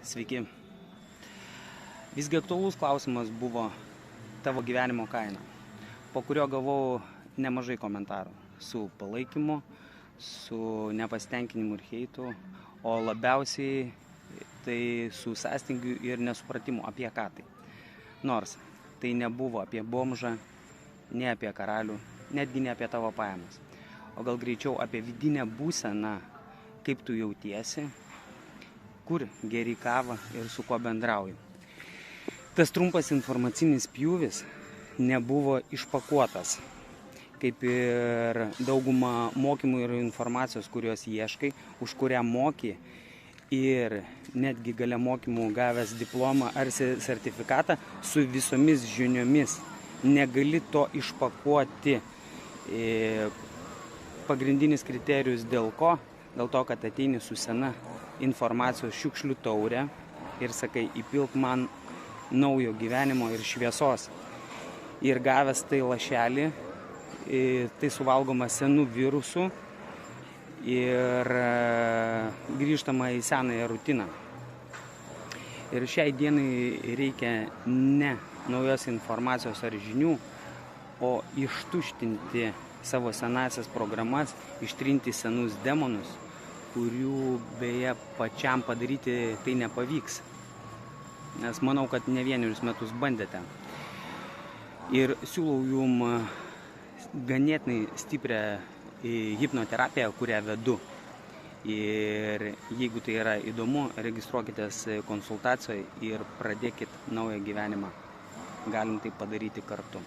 Sveiki. Visgi aktualus klausimas buvo tavo gyvenimo kaina, po kurio gavau nemažai komentarų su palaikymu, su nepasitenkinimu ir heitu, o labiausiai tai su sąstingiu ir nesupratimu apie ką tai. Nors tai nebuvo apie bomžą, ne apie karalių, netgi ne apie tavo pajamas, o gal greičiau apie vidinę būseną, kaip tu jautiesi, kur geri kavą ir su kuo bendrauji. Tas trumpas informacinis pjūvis nebuvo išpakuotas, kaip ir dauguma mokymų ir informacijos, kurios ieškai, už kurią moki ir netgi gale mokymų gavęs diplomą ar sertifikatą su visomis žiniomis. Negali to išpakuoti. Pagrindinis kriterijus dėl ko? Dėl to, kad ateini su sena informacijos šiukšlių taurė ir sakai, įpilk man naujo gyvenimo ir šviesos. Ir gavęs tai lašelį, tai suvalgoma senų virusų ir grįžtama į senąją rutiną. Ir šiai dienai reikia ne naujos informacijos ar žinių, o ištuštinti savo senasias programas, ištrinti senus demonus, kurių beje pačiam padaryti tai nepavyks. Nes manau, kad ne vienerius metus bandėte. Ir siūlau jum ganėtinai stiprią hipnoterapiją, kurią vedu. Ir jeigu tai yra įdomu, registruokitės konsultacijoje ir pradėkit naują gyvenimą. Galim tai padaryti kartu.